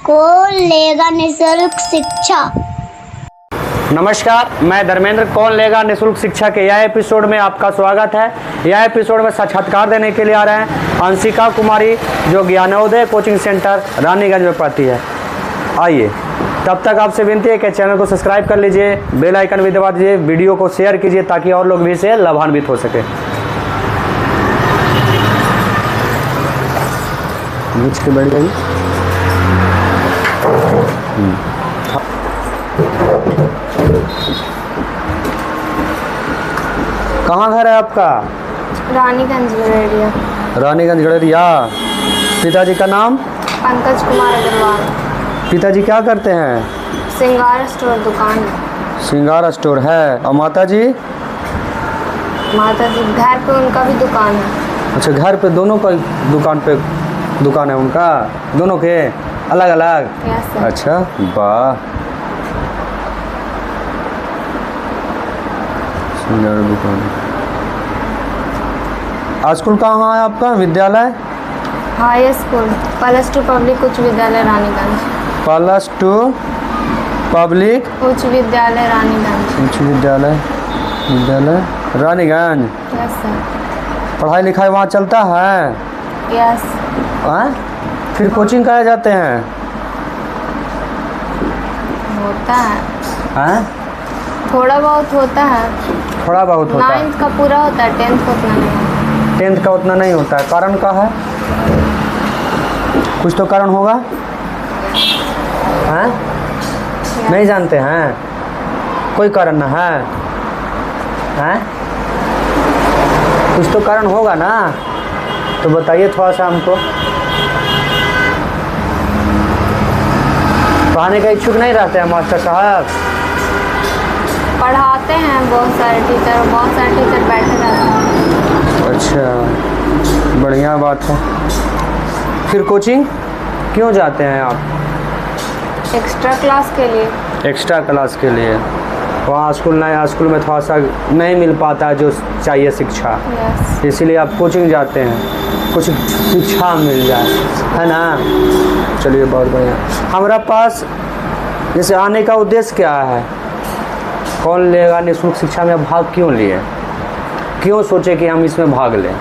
को लेगा निःशुल्क शिक्षा। नमस्कार, मैं धर्मेंद्र कौन लेगा निःशुल्क शिक्षा के यह एपिसोड में आपका स्वागत है। यह एपिसोड में साक्षात्कार देने के लिए आ रहे हैं अंशिका कुमारी, जो ज्ञानोदय कोचिंग सेंटर रानीगंज में पढ़ती है। आइए, तब तक आपसे विनती है कि चैनल को सब्सक्राइब कर लीजिए, बेल आइकन भी दबा दीजिए, वीडियो को शेयर कीजिए ताकि और लोग भी इससे लाभान्वित हो सके। नीचे के बैठ गई। कहाँ घर है आपका? रानीगंज गड़ेरिया। रानीगंज गड़ेरिया। पिताजी का नाम? पंकज कुमार अग्रवाल। पिताजी क्या करते हैं? श्रृंगार स्टोर दुकान है। श्रृंगार स्टोर है। और माता जी? माता जी घर पे उनका भी दुकान है। अच्छा, घर पे दोनों का दुकान है उनका? दोनों के अलग अलग? Yes sir. अच्छा, वाह। श्रृंगार दुकान। आज स्कूल कहाँ है आपका? विद्यालय? हाई स्कूल +2 पब्लिक उच्च विद्यालय रानीगंज। +2 पब्लिक उच्च विद्यालय रानीगंज। उच्च विद्यालय रानीगंज। Yes sir. पढ़ाई लिखाई वहाँ चलता है? यस। फिर कोचिंग कराए जाते हैं? होता है। हैं? थोड़ा बहुत होता है। थोड़ा बहुत होता है। 9th का पूरा होता है, 10th का उतना नहीं। 10th का उतना नहीं होता है। कारण क्या है? कुछ तो कारण होगा। हैं? नहीं जानते हैं? कोई कारण ना है? हैं? कुछ तो कारण होगा ना, तो बताइए थोड़ा सा हमको। पढ़ाने का इच्छुक नहीं रहते हैं मास्टर साहब? पढ़ाते हैं बहुत सारे टीचर बैठे रहते हैं। अच्छा, बढ़िया बात है। फिर कोचिंग क्यों जाते हैं आप? एक्स्ट्रा क्लास के लिए। एक्स्ट्रा क्लास के लिए। वहाँ स्कूल में थोड़ा सा नहीं मिल पाता है जो चाहिए शिक्षा, यस। इसीलिए आप कोचिंग जाते हैं, कुछ शिक्षा मिल जाए, है ना? चलिए, बहुत बढ़िया। हमारा पास जैसे आने का उद्देश्य क्या है? कौन लेगा निःशुल्क शिक्षा में भाग क्यों लिए? क्यों सोचे कि हम इसमें भाग लें?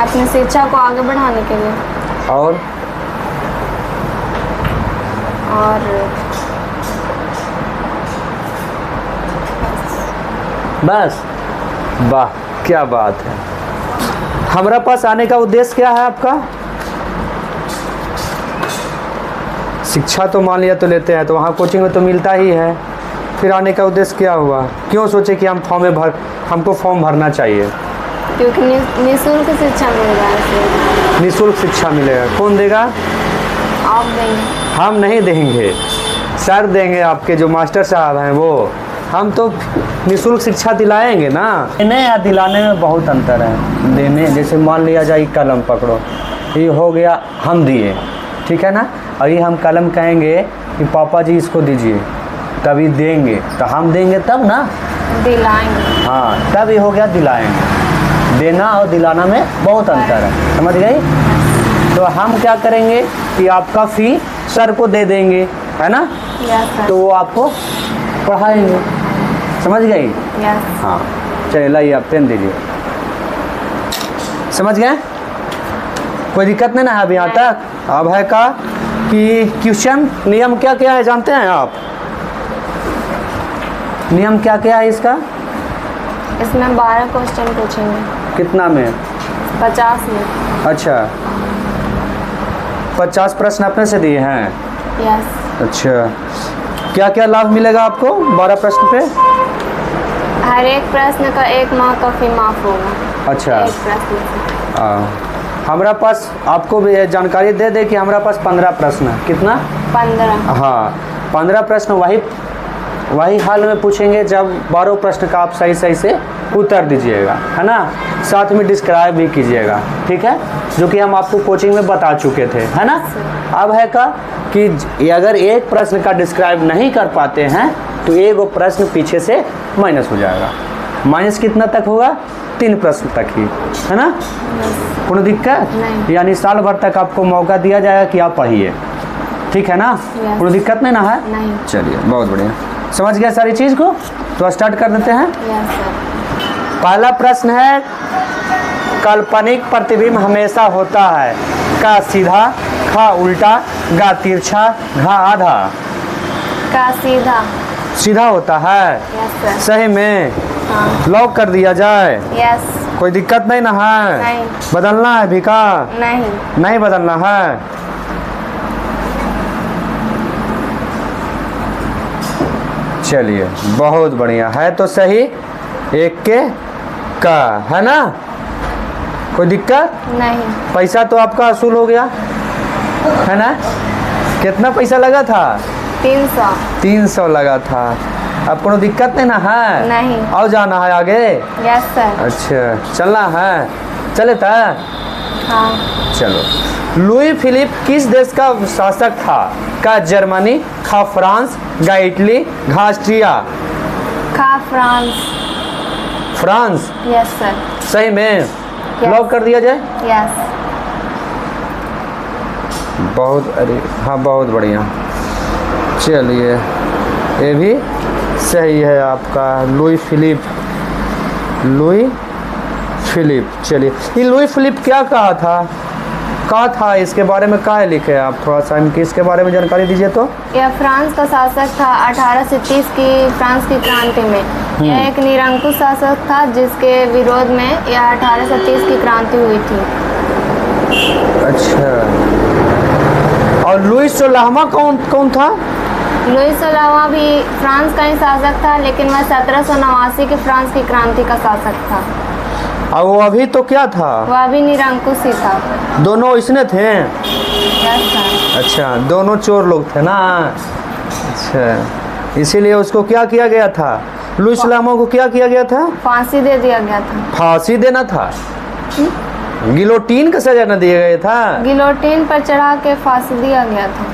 अपनी शिक्षा को आगे बढ़ाने के लिए। और बस, वाह, क्या बात है। हमारा पास आने का उद्देश्य क्या है आपका? शिक्षा तो मान लिया तो लेते हैं, तो वहाँ कोचिंग में तो मिलता ही है। फिर आने का उद्देश्य क्या हुआ? क्यों सोचे कि हमको फॉर्म भरना चाहिए? क्योंकि निःशुल्क शिक्षा मिलेगा। निःशुल्क शिक्षा मिलेगा। कौन देगा? आप देंगे। हम नहीं देंगे, सर देंगे, आपके जो मास्टर साहब हैं वो। हम तो निःशुल्क शिक्षा दिलाएंगे ना। देने या दिलाने में बहुत अंतर है। देने, जैसे मान लिया जाए कलम पकड़ो, ये हो गया, हम दिए, ठीक है ना? और ये हम कलम कहेंगे कि पापा जी इसको दीजिए, तभी देंगे, तो हम देंगे तब ना दिलाएंगे। हाँ, तब ये हो गया दिलाएंगे। देना और दिलाना में बहुत अंतर है, समझ गई? तो हम क्या करेंगे कि आपका फी सर को दे देंगे, है ना? Yes sir. तो वो आपको पढ़ाएंगे, समझ गई? यस। हाँ, चलिए, लाइए आप पेन दीजिए। समझ गए? कोई दिक्कत नहीं ना है अभी यहाँ तक? अब है का कि क्वेश्चन नियम क्या क्या है जानते हैं आप? नियम क्या क्या है इसका? इसमें 12 क्वेश्चन पूछेंगे। कितना में? 50 में। अच्छा, 50 प्रश्न अपने से दिए हैं? यस। अच्छा, क्या क्या लाभ मिलेगा आपको 12 प्रश्न पे? हर एक प्रश्न का 1 माह का फी माफ होगा। अच्छा। एक प्रश्न से। हमारा पास आपको भी जानकारी दे दे कि हमारा पास 15 प्रश्न है। कितना? 15। हाँ, 15 प्रश्न वही हाल में पूछेंगे जब 12 प्रश्न का आप सही से उत्तर दीजिएगा, है ना? साथ में डिस्क्राइब भी कीजिएगा, ठीक है? जो कि हम आपको कोचिंग में बता चुके थे, है ना? अब है का कि अगर एक प्रश्न का डिस्क्राइब नहीं कर पाते हैं तो एक प्रश्न पीछे से माइनस हो जाएगा, माइनस कितना तक होगा? 3 प्रश्न तक ही, है ना? कोई दिक्कत नहीं। यानी साल भर तक आपको मौका दिया जाएगा कि आप पढ़िए, ठीक है ना? Yes. कोई दिक्कत नहीं ना है? नहीं। चलिए बहुत बढ़िया, समझ गया सारी चीज़ को। तो स्टार्ट कर देते हैं। Yes sir. पहला प्रश्न है, काल्पनिक प्रतिबिंब हमेशा होता है का सीधा, खा उल्टा, गा तिरछा, घा आधा। का सीधा। सीधा होता है, यस सर। सही में? हाँ। लॉक कर दिया जाए? यस। कोई दिक्कत नहीं ना है? नहीं। बदलना है भी का? नहीं। नहीं बदलना है। चलिए बहुत बढ़िया है, तो सही एक के का, है ना? कोई दिक्कत? नहीं। पैसा तो आपका असूल हो गया, है ना? कितना पैसा लगा था? 300। 300 लगा था। अब कोनो दिक्कत नहीं ना है? नहीं। आओ जाना है आगे? Yes sir. अच्छा चलना है, चले था? हाँ। चलो। लुई फिलिप किस देश का शासक था? का जर्मनी, खा फ्रांस, गा इटली, घा ऑस्ट्रिया। का फ्रांस। फ्रांस? Yes sir. सही में? लॉक कर दिया जाए? यस। बहुत, अरे हाँ बहुत बढ़िया। चलिए ये भी सही है आपका, लुई फिलिप। Louis Philippe. चलिए ये लुई फिलिप क्या कहा था, इसके बारे में क्या है लिखे? आप थोड़ा सा इनकी इसके बारे में जानकारी दीजिए तो। यह फ्रांस का शासक था 1830 की फ्रांस की क्रांति में। यह एक निरंकुश शासक था जिसके विरोध में यह 1830 की क्रांति हुई थी। अच्छा, और लुई 16वां कौन था? लुई 16वां भी फ्रांस का ही शासक था, लेकिन वह 1789 की फ्रांस की क्रांति का शासक था। और वो अभी तो क्या था? वह भी निरंकुश ही था। दोनों इसने थे? Yes sir. अच्छा, दोनों चोर लोग थे ना? अच्छा, इसीलिए उसको क्या किया गया था? लुई 16वां को क्या किया गया था? फांसी दे दिया गया था। फांसी देना था? गिलोटीन का सजा न दिया गया था? गिलोटीन पर चढ़ा के फांसी दिया गया था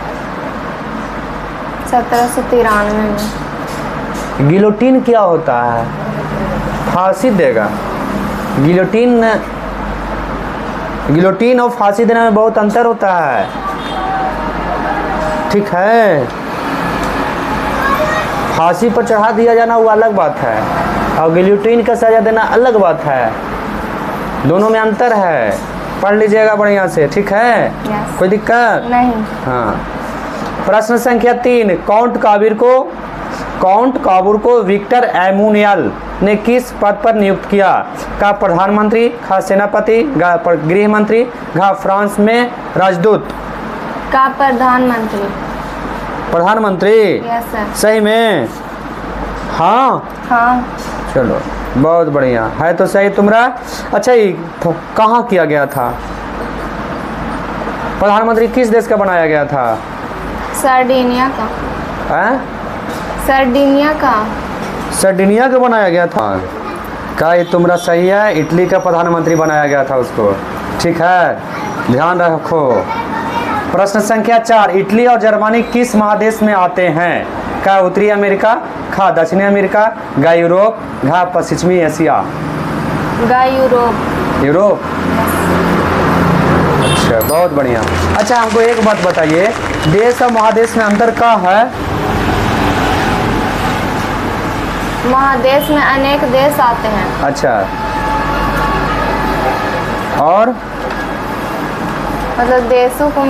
1793 में। गिलोटीन क्या होता है? फांसी देगा? गिलोटीन और फांसी देने में बहुत अंतर होता है, ठीक है? फांसी पर चढ़ा दिया जाना वो अलग बात है, और गिलोटीन का सजा देना अलग बात है। दोनों में अंतर है, पढ़ लीजिएगा बढ़िया से, ठीक है? यस। कोई दिक्कत नहीं। हाँ। प्रश्न संख्या 3, काउंट काबूर को विक्टर एमुनियल ने किस पद पर नियुक्त किया? का प्रधानमंत्री, खा सेनापति, गा गृह मंत्री, घा फ्रांस में राजदूत। का प्रधानमंत्री। प्रधानमंत्री? Yes sir. सही में? हाँ। हाँ। चलो बहुत बढ़िया है, तो सही तुम्हारा। अच्छा ये कहाँ किया गया था? प्रधानमंत्री किस देश का बनाया गया था? सर्डिनिया का। हैं? सर्डिनिया का। सर्डिनिया का बनाया गया था? का ये तुम्हारा सही है, इटली का प्रधानमंत्री बनाया गया था उसको, ठीक है? ध्यान रखो। प्रश्न संख्या 4, इटली और जर्मनी किस महादेश में आते हैं? का उत्तरी अमेरिका, खा दक्षिणी अमेरिका, गा यूरोप, घा पश्चिमी एशिया। गा यूरोप। यूरोप? अच्छा बहुत बढ़िया। अच्छा हमको एक बात बताइए, देश और महादेश में अंतर क्या है? महादेश में अनेक देश आते हैं। अच्छा, और मतलब देशों को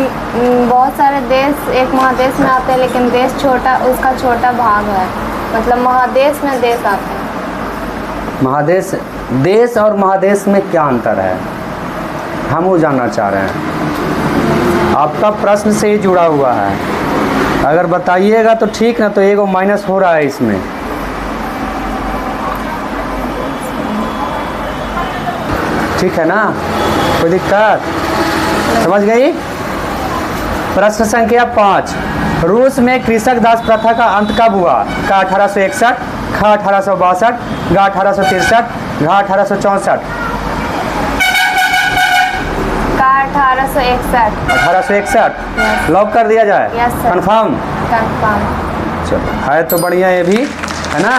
बहुत सारे देश एक महादेश में आते हैं, लेकिन देश छोटा, उसका छोटा भाग है। मतलब महादेश में देश आते हैं। महादेश, देश और महादेश में क्या अंतर है, हम वो जानना चाह रहे हैं। आपका प्रश्न से ही जुड़ा हुआ है, अगर बताइएगा तो ठीक ना, तो एगो माइनस हो रहा है इसमें। ठीक है ना? कोई दिक्कत? समझ गई? प्रश्न संख्या 5, रूस में कृषक दास प्रथा का अंत कब हुआ? का 1861, खा 1862, गा 1863, घा 1864। का 1861। 1861 लॉक कर दिया जाए? Yes sir. कन्फर्म? कंफर्म। चलो है तो बढ़िया, ये भी है ना?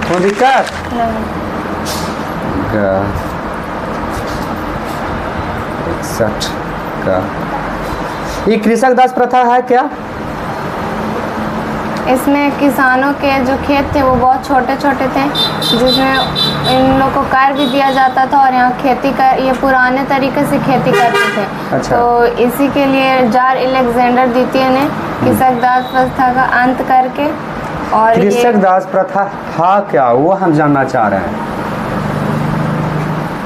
कोई दिक्कत? नहीं। गा 61 का। ये कृषक दास प्रथा है क्या? इसमें किसानों के जो खेत थे वो बहुत छोटे छोटे थे, जिसमें इन लोग को कर भी दिया जाता था और यहाँ खेती कर, ये पुराने तरीके से खेती करते थे। अच्छा। तो इसी के लिए जार अलेक्जेंडर द्वितीय ने कृषक दास प्रथा का अंत करके और कृषक दास प्रथा था क्या, वो हम जानना चाह रहे हैं।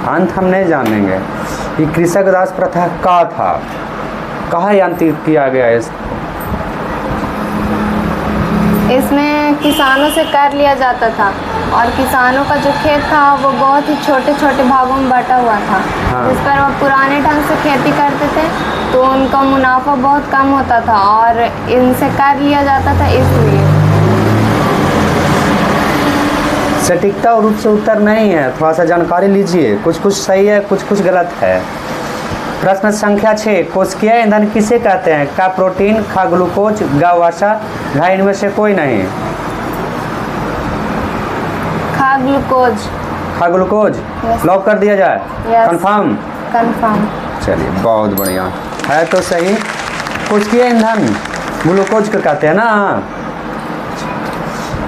अंत हम नहीं जानेंगे। ये कृषक दास प्रथा का था, कहाँ अंत किया गया इसको? इसमें किसानों से कर लिया जाता था और किसानों का जो खेत था वो बहुत ही छोटे छोटे भागों में बटा हुआ था। हाँ। जिस पर वो पुराने ढंग से खेती करते थे तो उनका मुनाफा बहुत कम होता था और इनसे कर लिया जाता था, इसलिए। सटीकता और रूप से उत्तर नहीं है, थोड़ा सा जानकारी लीजिए। कुछ कुछ सही है, कुछ कुछ गलत है। प्रश्न संख्या 6, कोशिकीय ईंधन किसे कहते हैं? का प्रोटीन, खा ग्लूकोज, गा वसा, घा इनमें से कोई नहीं। खा ग्लूकोज। खा ग्लूकोज Yes. लॉक कर दिया जाए? Yes. कंफर्म? कंफर्म। चलिए, बहुत बढ़िया है तो सही। कोशिकीय ईंधन ग्लूकोज को कहते हैं ना।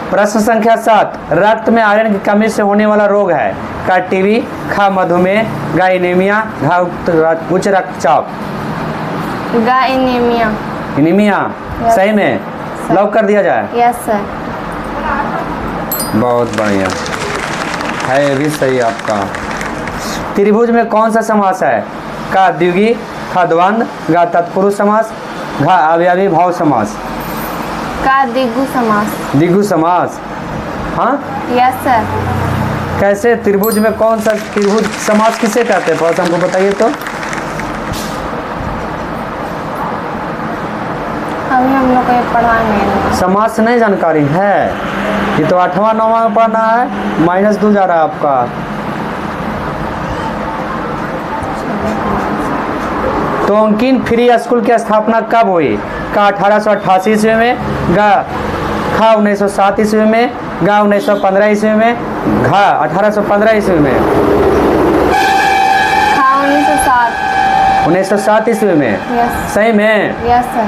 प्रश्न संख्या 7, रक्त में आयरन की कमी से होने वाला रोग है? का टीबी, खा मधुमेह, गा एनीमिया, घा उच्च रक्तचाप। गा एनीमिया। Anaemia Yes. सही में सर। लॉक कर दिया जाए? Yes sir. बहुत बढ़िया है, ये भी सही आपका। त्रिभुज में कौन सा समास है? का द्विगु, खा द्वंद्व, गा तत्पुरुष समास, घा अवयवी भाव समास। का द्विगु समास। द्विगु समास, हाँ। Yes sir. कैसे? त्रिभुज में कौन सा त्रिभुज समास किसे कहते हैं, थोड़ा सा हमको बताइए तो। अभी हम लोग को ये पढ़ा नहीं। समास नहीं जानकारी है? ये तो 8वां 9वां में पढ़ना है, -2 जा रहा है आपका। तोंकिन फ्री स्कूल की स्थापना कब हुई? का 1888 ईस्वी में, गा खा 1907 ईस्वी में, गा 1915 ईस्वी में, घा 1815 ईस्वी में। खा 1907। 1907 ईस्वी में यस। सही में? Yes sir.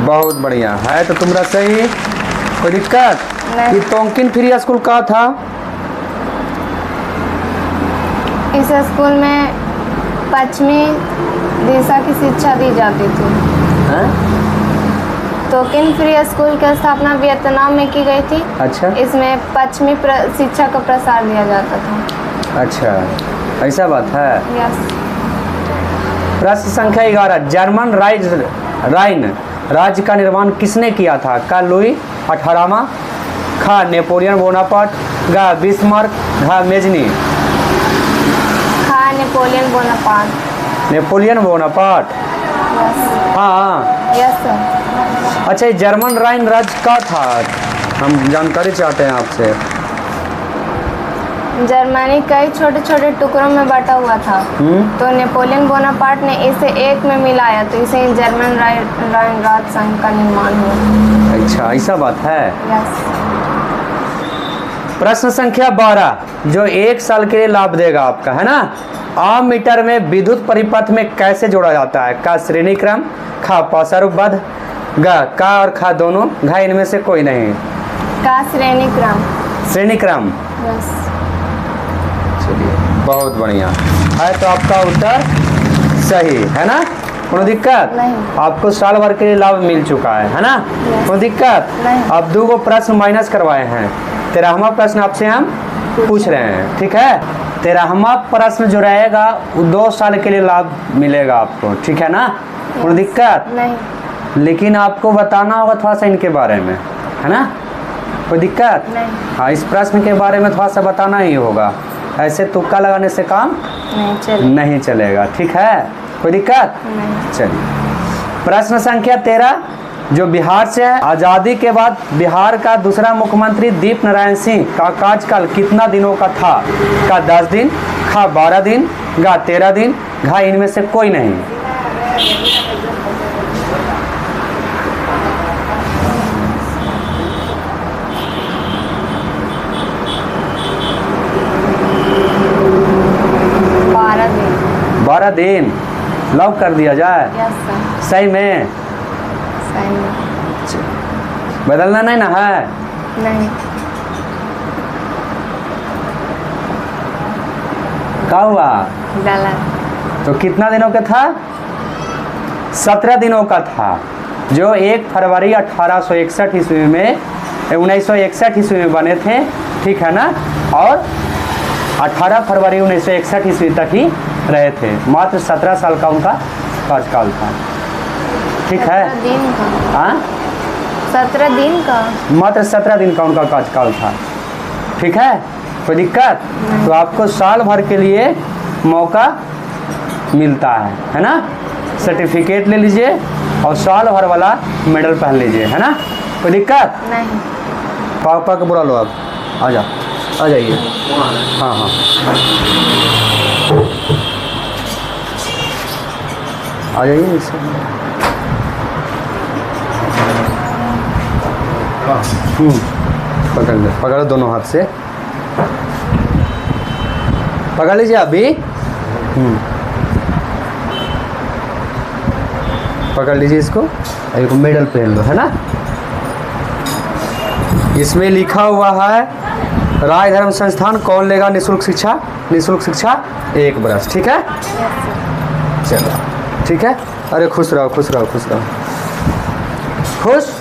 बहुत बढ़िया है तो तुम्हारा सही, कोई दिक्कत नहीं। ये तोंकिन फ्री स्कूल का था? इस स्कूल में पश्चिमी दिशा की शिक्षा दी जाती थी। हैं? तोकिन फ्री स्कूल की स्थापना वियतनाम में की गई थी। अच्छा इसमें पश्चिमी शिक्षा का प्रसार दिया जाता था। अच्छा, ऐसा बात है। यस। प्रश्न संख्या 11, जर्मन राइन राज्य का निर्माण किसने किया था? का लुई 18वां, खा नेपोलियन बोनापार्ट, गा बिस्मार्क, घा मेजनी। खा Napoleon Bonaparte. Napoleon Bonaparte, yes. हाँ। Yes sir. अच्छा, ये जर्मन राइन राज्य का था, हम जानकारी चाहते हैं आपसे। जर्मनी कई छोटे छोटे टुकड़ों में बटा हुआ था। तो नेपोलियन बोनापार्ट ने इसे एक में मिलाया, तो इसे जर्मन राइन राज्य संघ का निर्माण हुआ। अच्छा, ऐसा बात है। यस। प्रश्न संख्या 12, जो 1 साल के लिए लाभ देगा आपका, है ना। आम मीटर में विद्युत परिपथ में कैसे जोड़ा जाता है? का श्रेणी क्रम, खा पार्श्वबद्ध, गा का और खा दोनों, घा इनमें से कोई नहीं। का श्रेणी क्रम। श्रेणी क्रम, यस। चलिए, बहुत बढ़िया है तो आपका उत्तर सही है ना। कोई दिक्कत नहीं। आपको साल भर के लिए लाभ मिल चुका है ना। कोई दिक्कत नहीं। आप 2 प्रश्न माइनस करवाए हैं। 13वां प्रश्न आपसे हम पूछ रहे हैं, ठीक है। 13वां प्रश्न जो रहेगा वो 2 साल के लिए लाभ मिलेगा आपको, ठीक है ना। कोई दिक्कत नहीं। लेकिन आपको बताना होगा थोड़ा सा इनके बारे में, है ना। कोई दिक्कत नहीं। हाँ, इस प्रश्न के बारे में थोड़ा सा बताना ही होगा, ऐसे तुक्का लगाने से काम नहीं चलेगा, ठीक है। कोई दिक्कत नहीं। चलिए, प्रश्न संख्या 13, जो बिहार से है। आज़ादी के बाद बिहार का दूसरा मुख्यमंत्री दीप नारायण सिंह का कार्यकाल कितना दिनों का था? का 10 दिन, खा 12 दिन, गा 13 दिन, घा इनमें से कोई नहीं। 18 दिन लॉक कर दिया जाए। Yes sir. सही में सही में। बदलना नहीं ना है। नहीं। क्या हुआ? गलत। तो कितना दिनों का था? 17 दिनों का था, जो 1 फरवरी 1861 ईस्वी में 1961 ईस्वी में बने थे, ठीक है ना। और 18 फरवरी 1961 ईस्वी तक ही रहे थे। मात्र 17 साल का उनका कार्यकाल था, ठीक है। 17 दिन का। हाँ, 17 दिन का। मात्र 17 दिन का उनका कार्यकाल था, ठीक है। कोई दिक्कत? तो आपको साल भर के लिए मौका मिलता है ना। सर्टिफिकेट ले लीजिए और साल भर वाला मेडल पहन लीजिए, है ना। कोई दिक्कत नहीं। पापा को बुला लो, आप आ जाइए। हाँ हाँ, आ जाइए। पकड़ो दोनों हाथ से, पकड़ लीजिए अभी। पकड़ लीजिए इसको, एक मेडल पहन लो, है ना। इसमें लिखा हुआ है राय धर्म संस्थान कौन लेगा निःशुल्क शिक्षा? निःशुल्क शिक्षा 1 बरस, ठीक है। चलो ठीक है। अरे खुश रहो, खुश रहो, खुश रहो, खुश।